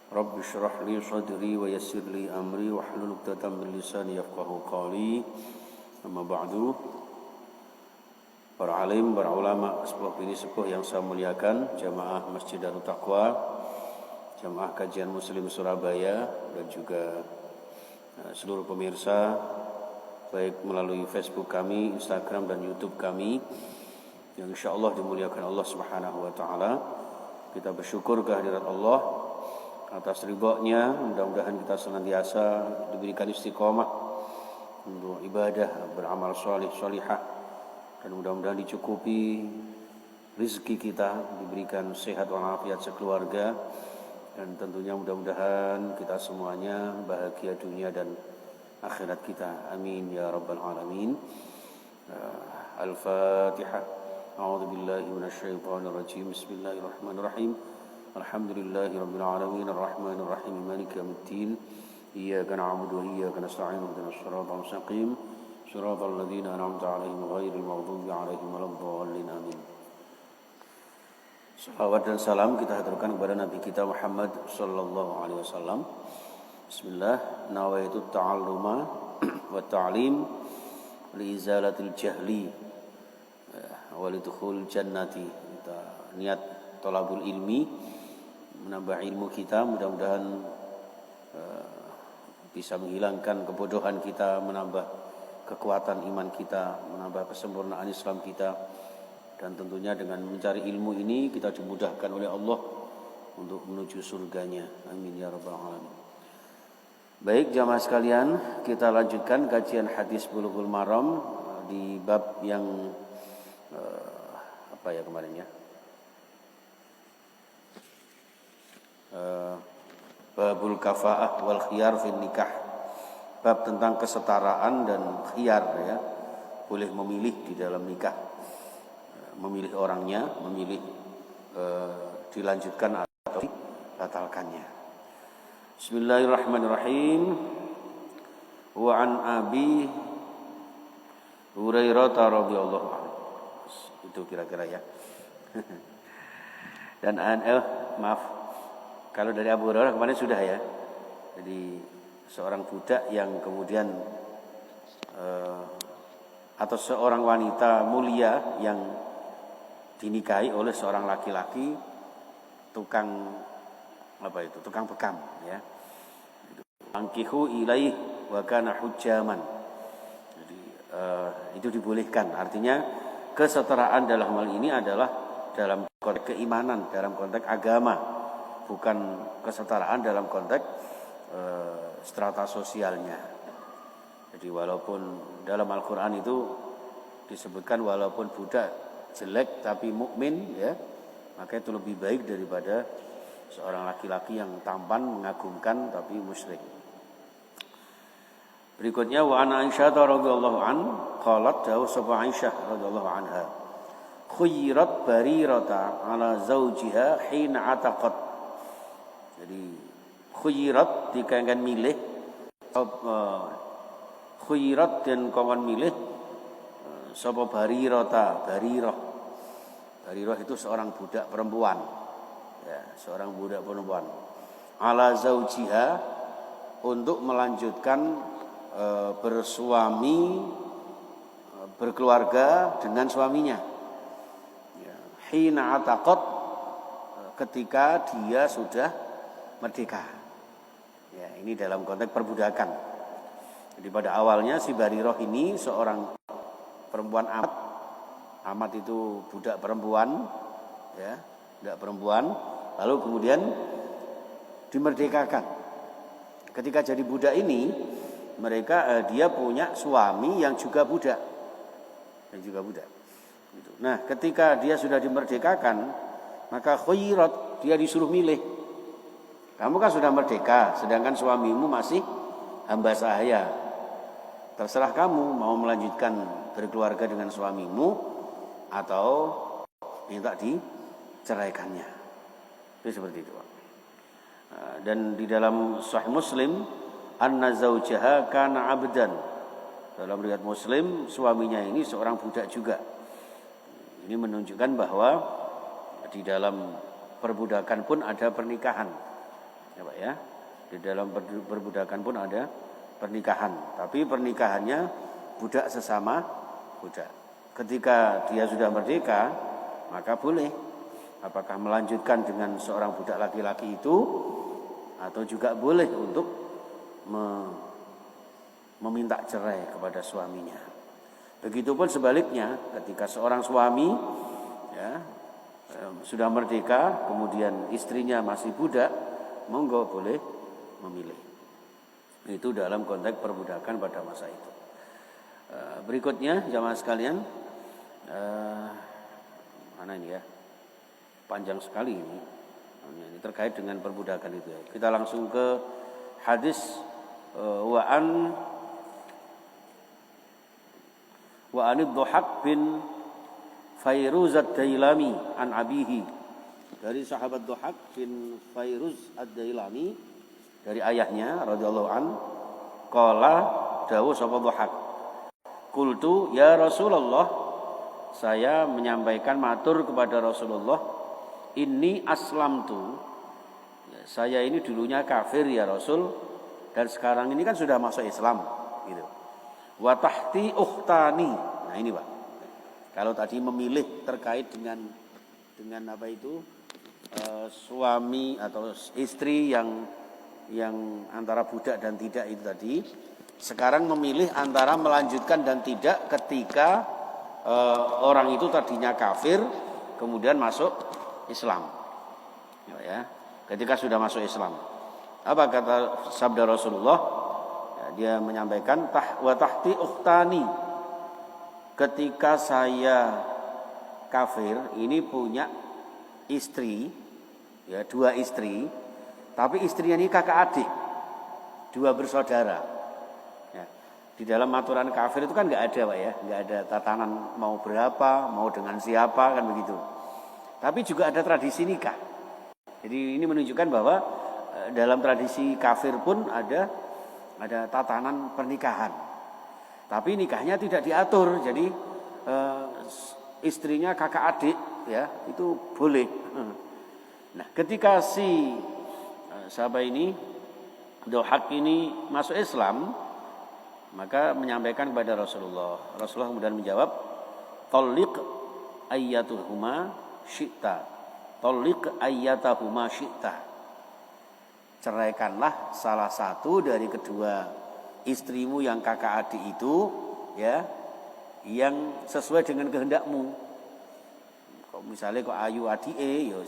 Rabbi shrah li sadri wa yassir li amri wahlul 'uqdatam min lisani yafqahu qawli. Amma ba'du. Para alim, para ulama, sepuh yang saya muliakan, jamaah Masjid Darut Taqwa, jamaah kajian Muslim Surabaya, dan juga seluruh pemirsa baik melalui Facebook kami, Instagram dan YouTube kami yang insyaallah dimuliakan Allah Subhanahu wa taala. Kita bersyukur kehadirat Allah atas ridha-Nya, mudah-mudahan kita senantiasa diberikan istiqomah untuk ibadah, beramal salih salihah, dan mudah-mudahan dicukupi rezeki kita, diberikan sehat walafiat sekeluarga, dan tentunya mudah-mudahan kita semuanya bahagia dunia dan akhirat kita. Amin ya rabbal alamin. Al-Fatihah. A'udzu billahi minasyaitonir rajim. Bismillahirrahmanirrahim. Alhamdulillahi rabbil alamin arrahmanir rahim maliki yaumiddin. Iyyaka na'budu wa iyyaka nasta'in ihdinas siratal mustaqim siratal ladzina an'amta 'alaihim ghairil maghdubi 'alaihim waladdallin. Amin. Salawat dan salam kita haturkan kepada Nabi kita Muhammad sallallahu alaihi wasallam. Bismillah, nawaitu ta'alluma wa ta'lim li izalatil jahli walidukhul jannati. Kita niat thalabul ilmi, menambah ilmu kita, mudah-mudahan bisa menghilangkan kebodohan kita, menambah kekuatan iman kita, menambah kesempurnaan Islam kita, dan tentunya dengan mencari ilmu ini kita dimudahkan oleh Allah untuk menuju surganya. Amin ya rabbal alamin. Baik jamaah sekalian, kita lanjutkan kajian hadis Bulughul Maram di bab yang kemarin ya? Babul kafaah wal khiyar fin nikah. Bab tentang kesetaraan dan khiyar ya. Boleh memilih di dalam nikah. Memilih orangnya, memilih dilanjutkan atau dibatalkannya. Bismillahirrahmanirrahim. Wa an Abi Hurairah radhiyallahu anhu. Itu kira-kira ya. Dan maaf, kalau dari Abu Hurairah kemarin sudah ya. Jadi seorang budak yang kemudian atau seorang wanita mulia yang dinikahi oleh seorang laki-laki tukang bekam ya. Angkihu ilaih wa kana hujjaman. Jadi itu dibolehkan, artinya kesetaraan dalam hal ini adalah dalam konteks keimanan, dalam konteks agama, bukan kesetaraan dalam konteks strata sosialnya. Jadi walaupun dalam Al-Quran itu disebutkan walaupun budak jelek tapi mukmin ya, maka itu lebih baik daripada seorang laki-laki yang tampan mengagumkan tapi musyrik. Berikutnya wa an Aisyah radhiyallahu an qalat dawu sapa Aisyah radhiyallahu anha khuyrat barirata ala zaujiha hina ataqat. Jadi khuyrat dikangkan milih khuyrat dan kawan milih sapa barirata. Barirah itu seorang budak perempuan ya, seorang budak perempuan ala zaujiha untuk melanjutkan bersuami, berkeluarga dengan suaminya. Hina ataqat, ketika dia sudah merdeka. Ya, ini dalam konteks perbudakan. Jadi pada awalnya si Barirah ini seorang perempuan amat. Amat itu budak perempuan, ya, budak perempuan. Lalu kemudian dimerdekakan. Ketika jadi budak ini, dia punya suami yang juga budak. Gitu. Nah, ketika dia sudah dimerdekakan, maka khuyrat, dia disuruh milih. Kamu kan sudah merdeka, sedangkan suamimu masih hamba sahaya. Terserah kamu mau melanjutkan berkeluarga dengan suamimu atau minta diceraikannya. Itu seperti itu. Dan di dalam Sahih Muslim, anna zaujaha kana 'abdan. Dalam riwayat Muslim, suaminya ini seorang budak juga. Ini menunjukkan bahwa di dalam perbudakan pun ada pernikahan. Ya Pak ya. Di dalam perbudakan pun ada pernikahan, tapi pernikahannya budak sesama budak. Ketika dia sudah merdeka, maka boleh. Apakah melanjutkan dengan seorang budak laki-laki itu, atau juga boleh untuk meminta cerai kepada suaminya. Begitupun sebaliknya, ketika seorang suami ya, sudah merdeka, kemudian istrinya masih budak, monggo boleh memilih. Itu dalam konteks perbudakan pada masa itu. Berikutnya jamaah sekalian, mana ini ya, panjang sekali ini terkait dengan perbudakan itu ya. Kita langsung ke hadis wa'an Dhahhak bin Fairuz ad-Dailami an abihi, dari sahabat Dhahhak bin Fairuz ad-Dailami dari ayahnya radhiyallahu an, qala dawuh sapa Dhahhak, qultu ya Rasulullah, saya menyampaikan matur kepada Rasulullah, inni aslamtu, saya ini dulunya kafir ya Rasul, dan sekarang ini kan sudah masuk Islam gitu. Wa tahti ukhtani. Nah ini Pak. Kalau tadi memilih terkait dengan apa itu, suami atau istri yang antara budak dan tidak itu tadi, sekarang memilih antara melanjutkan dan tidak ketika orang itu tadinya kafir kemudian masuk Islam. Ya, ketika sudah masuk Islam. Apa kata sabda Rasulullah? Ya, dia menyampaikan wa tahti ukhtani. Ketika saya kafir ini punya istri, ya 2 istri, tapi istrinya ini kakak adik, 2 bersaudara. Ya. Di dalam aturan kafir itu kan nggak ada Pak ya, nggak ada tatanan mau berapa, mau dengan siapa kan begitu. Tapi juga ada tradisi nikah. Jadi ini menunjukkan bahwa dalam tradisi kafir pun ada tatanan pernikahan. Tapi nikahnya tidak diatur. Jadi istrinya kakak adik ya, itu boleh. Nah, ketika si sahabat ini Dhahhak ini masuk Islam, maka menyampaikan kepada Rasulullah. Rasulullah kemudian menjawab, "Talliq ayyatuhuma syi'ta. Talliq ayyatahuma syi'ta." Ceraikanlah salah satu dari kedua istrimu yang kakak adik itu ya, yang sesuai dengan kehendakmu. Kok misalnya kok ayu adike ya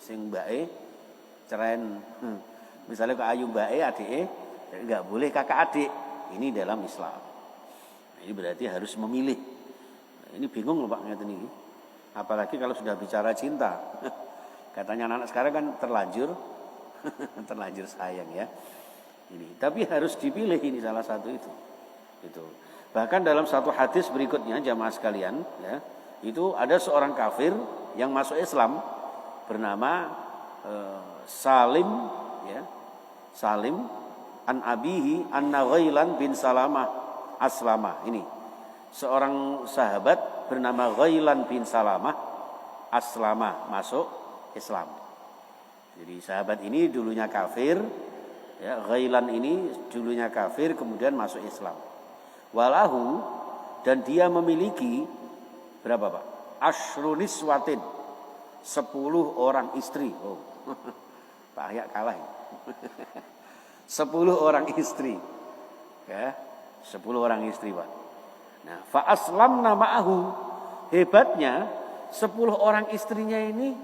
sing mbake cerain. Misalnya kok ayu mbake adike enggak boleh kakak adik. Ini dalam Islam. Ini berarti harus memilih. Ini bingung loh Pak ngeten iki. Apalagi kalau sudah bicara cinta. Katanya anak sekarang kan terlanjur sayang ya. Ini. Tapi harus dipilih ini salah satu itu. Gitu. Bahkan dalam satu hadis berikutnya jamaah sekalian ya, itu ada seorang kafir yang masuk Islam bernama Salim ya. Salim an abihi anna Ghailan bin Salamah aslama. Ini seorang sahabat bernama Ghailan bin Salamah aslama, masuk Islam. Jadi sahabat ini dulunya kafir ya, Ghailan ini dulunya kafir kemudian masuk Islam. Walahu, dan dia memiliki berapa Pak? Asyruniswatin, 10 orang istri. Oh. Pak Ahyak kalah ya. 10 orang istri. Ya, 10 orang istri Pak. Nah, fa aslamna ma'ahu. Hebatnya 10 orang istrinya ini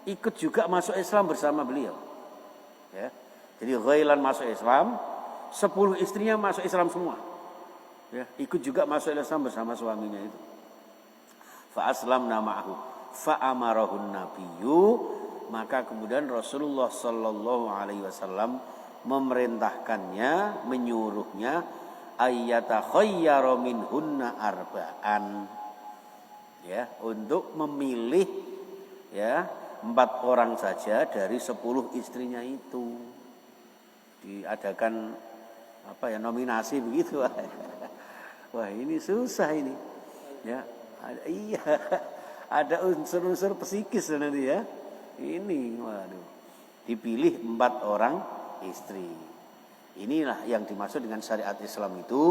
ikut juga masuk Islam bersama beliau. Ya. Jadi Ghailan masuk Islam, 10 istrinya masuk Islam semua. Ya, ikut juga masuk Islam bersama suaminya itu. Fa aslamna ma'ahu fa amarahun nabiyyu, maka kemudian Rasulullah sallallahu alaihi wasallam memerintahkannya, menyuruhnya ayyata khayyara minhunna arba'an. Ya, untuk memilih ya 4 orang saja dari 10 istrinya itu. Diadakan apa ya, nominasi begitu. Wah, ini susah ini. Ya, ada unsur-unsur psikis nanti ya. Ini waduh. Dipilih 4 orang istri. Inilah yang dimaksud dengan syariat Islam itu.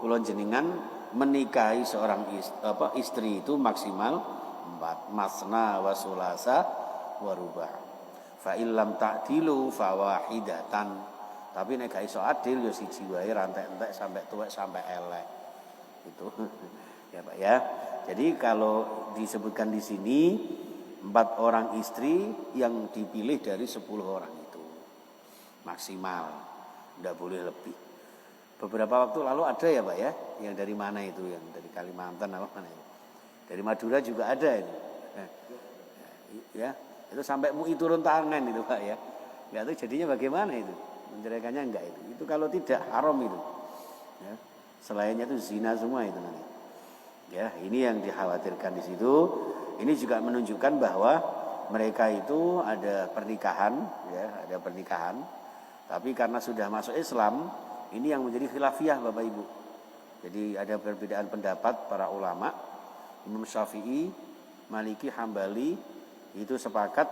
Kula jenengan menikahi seorang istri itu maksimal 4, masna wa sulasa wa ruba'. Fa illam ta'dilu fawahidatan. Tapi nek gak iso adil ya siji wae rantek-entek sampai tuwek sampai elek. Itu. Ya Pak ya. Jadi kalau disebutkan di sini 4 orang istri yang dipilih dari 10 orang itu. Maksimal. Enggak boleh lebih. Beberapa waktu lalu ada ya Pak ya, yang dari mana itu, yang dari Kalimantan apa mana itu. Dari Madura juga ada itu. Ya, itu sampai MUI turun tangan itu Pak ya. Enggak tahu jadinya bagaimana itu. Menceraikannya enggak itu. Itu kalau tidak haram itu. Ya. Selainnya itu zina semua itu nanti. Ya, ini yang dikhawatirkan di situ. Ini juga menunjukkan bahwa mereka itu ada pernikahan, ya, ada pernikahan. Tapi karena sudah masuk Islam, ini yang menjadi khilafiyah Bapak Ibu. Jadi ada perbedaan pendapat para ulama. Imam Syafi'i, Maliki, Hambali itu sepakat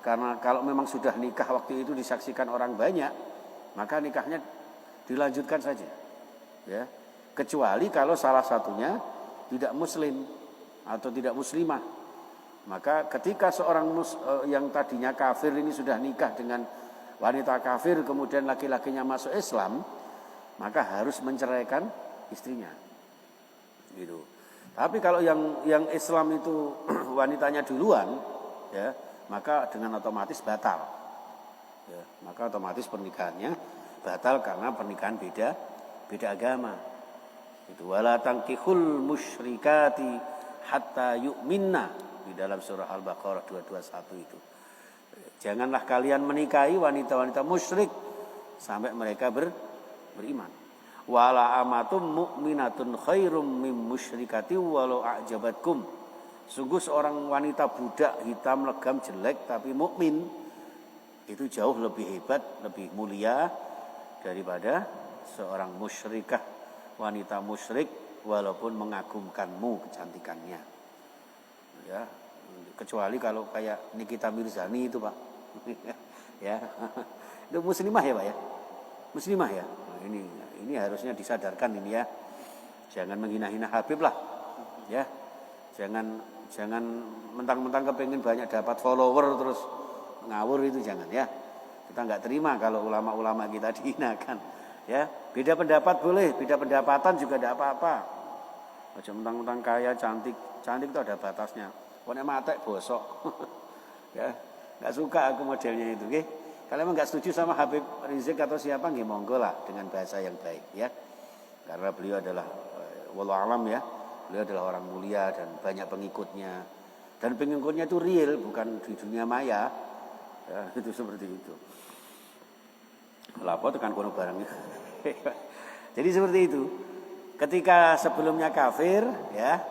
karena kalau memang sudah nikah waktu itu disaksikan orang banyak, maka nikahnya dilanjutkan saja. Ya. Kecuali kalau salah satunya tidak muslim atau tidak muslimah. Maka ketika seorang yang tadinya kafir ini sudah nikah dengan wanita kafir, kemudian laki-lakinya masuk Islam, maka harus menceraikan istrinya. Gitu. Tapi kalau yang Islam itu wanitanya duluan, ya, maka dengan otomatis batal. Ya, maka otomatis pernikahannya batal karena pernikahan beda agama. Itu wala tankihul musyrikati hatta yu'minna di dalam surah Al-Baqarah 221 itu. Janganlah kalian menikahi wanita-wanita musyrik sampai mereka beriman. Wala amatum mu'minatun khairum mim musyrikati walau a'jabatkum. Sungguh seorang wanita budak hitam legam jelek tapi mukmin itu jauh lebih hebat, lebih mulia daripada seorang musyrikah, wanita musyrik walaupun mengagumkanmu kecantikannya. Ya, kecuali kalau kayak Nikita Mirzani itu Pak. Ya. Itu muslimah ya Pak ya? Muslimah ya. Nah, ini harusnya disadarkan ini ya. Jangan menghina-hina Habib lah. Ya. Jangan mentang-mentang kepengen banyak dapat follower terus ngawur, itu jangan ya. Kita enggak terima kalau ulama-ulama kita dihinakan. Ya, beda pendapat boleh, beda pendapatan juga tidak apa-apa. Aja mentang-mentang kaya, cantik itu ada batasnya. Pokoknya matek bosok. Ya, enggak suka aku modelnya itu, nggih. Kalau memang enggak setuju sama Habib Rizik atau siapa, nggih monggo lah dengan bahasa yang baik ya. Karena beliau adalah wallahu alam ya. Beliau adalah orang mulia dan banyak pengikutnya. Dan pengikutnya itu real, bukan di dunia maya. Ya, itu seperti itu. Lapo tekan kono barangnya. Jadi seperti itu. Ketika sebelumnya kafir ya,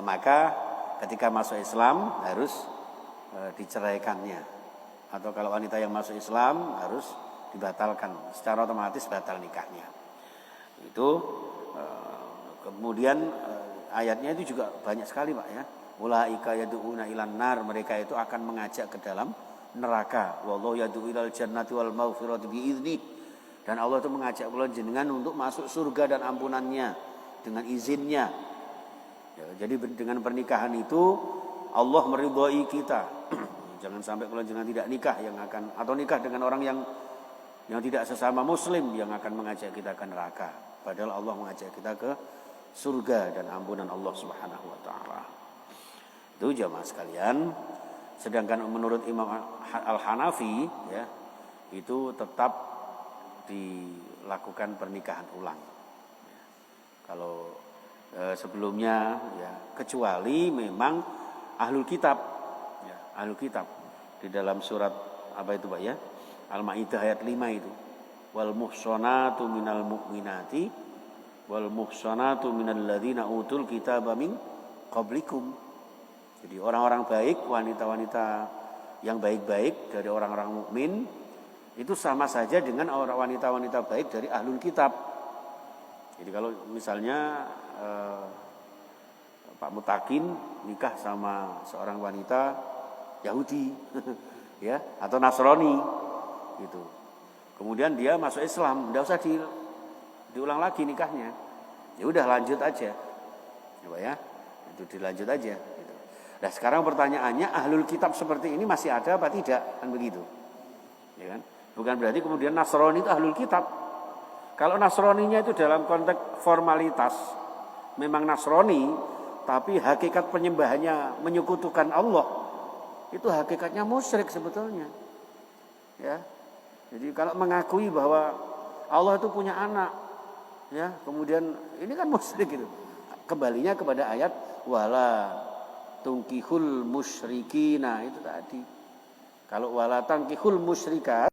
maka ketika masuk Islam harus diceraikannya. Atau kalau wanita yang masuk Islam harus dibatalkan, secara otomatis batal nikahnya. Itu kemudian ayatnya itu juga banyak sekali Pak ya. Ulaika yad'una ilan nar, mereka itu akan mengajak ke dalam neraka. Wallahu yad'u ilal jannati wal maghfirati biizni. Dan Allah itu mengajak kula jenengan untuk masuk surga dan ampunannya dengan izinnya. Ya, jadi dengan pernikahan itu Allah meridhai kita. Jangan sampai kula jenengan tidak nikah yang akan, atau nikah dengan orang yang tidak sesama muslim yang akan mengajak kita ke neraka. Padahal Allah mengajak kita ke surga dan ampunan Allah Subhanahu wa taala. Itu jamaah sekalian. Sedangkan menurut Imam Al-Hanafi ya, itu tetap dilakukan pernikahan ulang. Ya. Kalau sebelumnya ya, kecuali memang ahlul kitab. Ya, ahlul kitab di dalam surat apa itu Pak ya? Al-Maidah ayat 5 itu. Wal muhsanatu minal mu'minati wal muhsanatu minal ladzina utul kitaba min qablikum. Jadi orang-orang baik, wanita-wanita yang baik-baik dari orang-orang mukmin itu sama saja dengan orang wanita-wanita baik dari ahlul kitab. Jadi kalau misalnya Pak Mutakin nikah sama seorang wanita Yahudi ya, atau Nasrani gitu. Kemudian dia masuk Islam, tidak usah diulang lagi nikahnya. Ya udah lanjut aja. Ya, itu dilanjut aja. Gitu. Nah sekarang pertanyaannya, ahlul kitab seperti ini masih ada apa tidak? Kan begitu. Ya kan? Bukan berarti kemudian Nasrani itu ahlul kitab. Kalau Nasraninya itu dalam konteks formalitas, memang Nasrani, tapi hakikat penyembahannya menyekutukan Allah, itu hakikatnya musyrik sebetulnya. Ya. Jadi kalau mengakui bahwa Allah itu punya anak, ya, kemudian ini kan musyrik gitu. Kembalinya kepada ayat wala tungkihul musyrikina itu tadi. Kalau wala tangkihul musyrikat,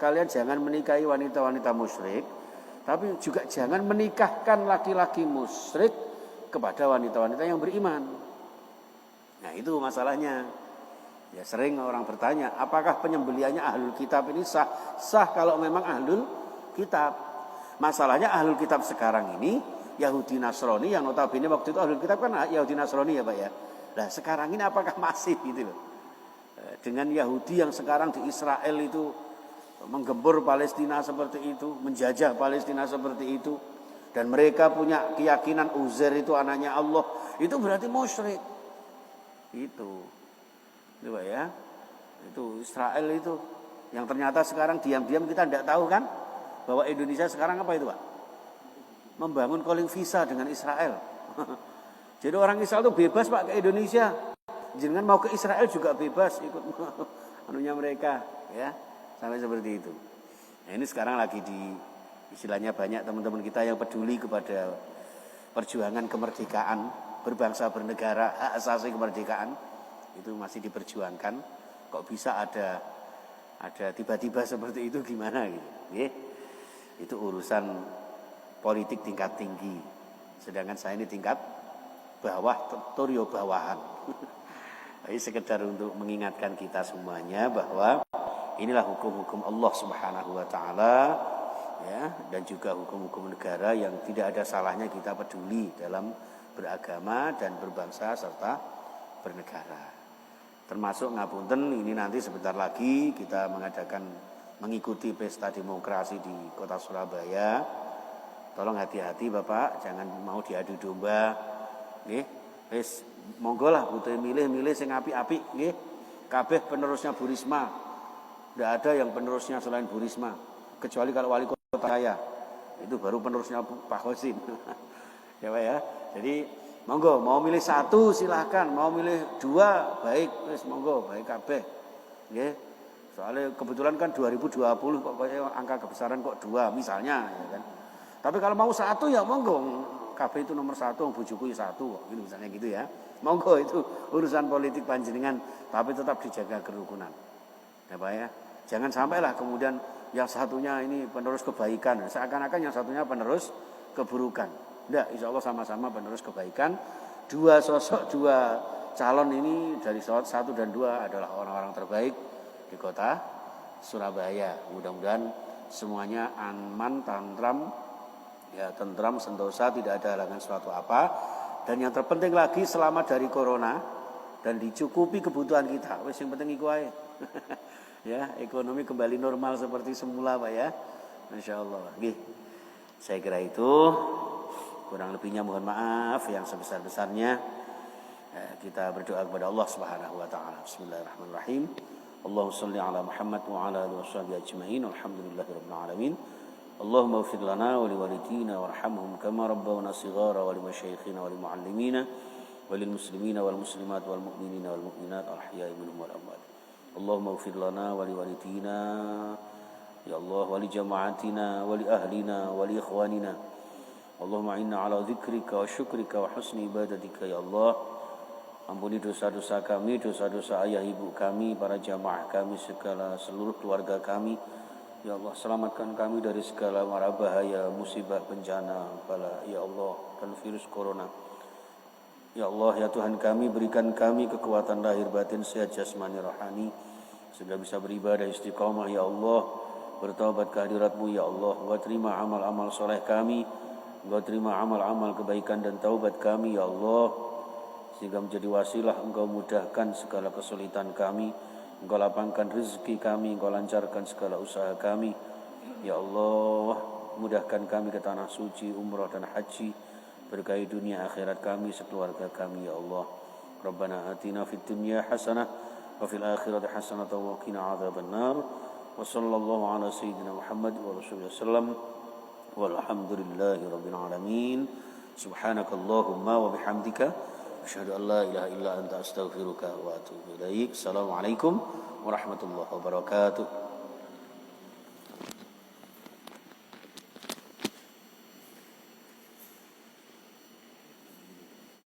kalian jangan menikahi wanita-wanita musyrik, tapi juga jangan menikahkan laki-laki musyrik kepada wanita-wanita yang beriman. Nah, itu masalahnya. Ya sering orang bertanya, apakah penyembeliannya ahlul kitab ini sah? Sah kalau memang ahlul kitab. Masalahnya ahlul kitab sekarang ini Yahudi Nasrani yang notabene waktu itu ahlul kitab kan Yahudi Nasrani ya Pak ya. Nah sekarang ini apakah masih gitu loh. Dengan Yahudi yang sekarang di Israel itu menggembur Palestina seperti itu, menjajah Palestina seperti itu, dan mereka punya keyakinan Uzair itu anaknya Allah, itu berarti musyrik. Itu Pak ya. Itu Israel itu yang ternyata sekarang diam-diam kita tidak tahu kan bahwa Indonesia sekarang apa itu Pak? Membangun calling visa dengan Israel. Jadi orang Israel itu bebas Pak ke Indonesia. Jangan mau ke Israel juga bebas ikut anunya mereka ya. Sampai seperti itu. Nah, ini sekarang lagi istilahnya banyak teman-teman kita yang peduli kepada perjuangan kemerdekaan, berbangsa bernegara, hak asasi kemerdekaan itu masih diperjuangkan. Kok bisa ada tiba-tiba seperti itu gimana gitu. Itu urusan politik tingkat tinggi. Sedangkan saya ini tingkat bawah, turio bawahan. Jadi sekedar untuk mengingatkan kita semuanya bahwa inilah hukum-hukum Allah Subhanahu wa taala ya, dan juga hukum-hukum negara yang tidak ada salahnya kita peduli dalam beragama dan berbangsa serta bernegara. Termasuk ngapunten ini nanti sebentar lagi kita mengikuti pesta demokrasi di Kota Surabaya. Tolong hati-hati Bapak, jangan mau diadu domba. Nggih, wis monggo lah butuh milih-milih sing apik-apik nggih. Kabeh penerusnya Bu Risma. Tidak ada yang penerusnya selain Bu Risma, kecuali kalau wali kota saya. Itu baru penerusnya Pak Khosin. Ya Pak ya. Jadi monggo mau milih satu silahkan, mau milih dua baik, wis monggo baik kabeh. Nggih. Soalnya kebetulan kan 2020 kok angka kebesaran kok 2 misalnya ya kan. Tapi kalau mau satu ya monggo. KB itu nomor 1, bojoku ya 1 gitu misalnya gitu ya. Monggo itu urusan politik panjenengan, tapi tetap dijaga kerukunan. Ya Pak ya. Jangan sampailah kemudian yang satunya ini penerus kebaikan, seakan-akan yang satunya penerus keburukan. Tidak, insya Allah sama-sama penerus kebaikan. Dua sosok, dua calon ini dari 1 dan 2 adalah orang-orang terbaik di kota Surabaya. Mudah-mudahan semuanya aman, tentram, ya tentram, sentosa, tidak ada halangan suatu apa. Dan yang terpenting lagi selamat dari corona dan dicukupi kebutuhan kita. Wes yang penting iku ae. Ya, ekonomi kembali normal seperti semula Pak ya. Masya Allah. Gih, saya kira itu. Kurang lebihnya mohon maaf yang sebesar-besarnya. Kita berdoa kepada Allah Subhanahu wa taala. Bismillahirrahmanirrahim. Allahumma shalli ala Muhammad wa ala alihi washabihi ajmain. Alhamdulillahirabbil alamin. Allahumma ighfir lana wa liwalidina warhamhum kama rabbawna shighara wa limasyayikhina wa limuallimina wa lil muslimina wal muslimat wal mu'minina wal mu'minat al ahya'i minhum wal amwat. Allahumma ighfir lana wa liwalidina ya Allah wa li jama'atina wa li ahlina wa li ikhwanina. Allahumma inna ala dzikrika wa syukrika wa husni ibadatika ya Allah. Ampuni dosa-dosa kami, dosa-dosa ayah ibu kami, para jamaah kami, segala seluruh keluarga kami. Ya Allah, selamatkan kami dari segala mara bahaya, musibah, bencana, bala ya Allah, dan virus corona. Ya Allah, ya Tuhan kami, berikan kami kekuatan lahir batin, sehat jasmani rohani, sehingga bisa beribadah istiqamah ya Allah, bertaubat kehadirat-Mu ya Allah. Engkau terima amal-amal soleh kami, Engkau terima amal-amal kebaikan dan taubat kami ya Allah, sehingga menjadi wasilah Engkau mudahkan segala kesulitan kami, Engkau lapangkan rezeki kami, Engkau lancarkan segala usaha kami. Ya Allah, mudahkan kami ke tanah suci, umrah dan haji. Berkahi dunia akhirat kami, sekeluarga kami, ya Allah. Rabbana atina fid dunya hasanah wa fil akhirati hasanah wa qina adzaban nar. Wa sallallahu ala sayyidina Muhammad wa rasulih sallam. Walhamdulillahi rabbil alamin. Subhanakallahumma wa bihamdika asyhadu an la ilaha illa anta astaghfiruka wa atubu ilaik. Assalamualaikum warahmatullahi wabarakatuh.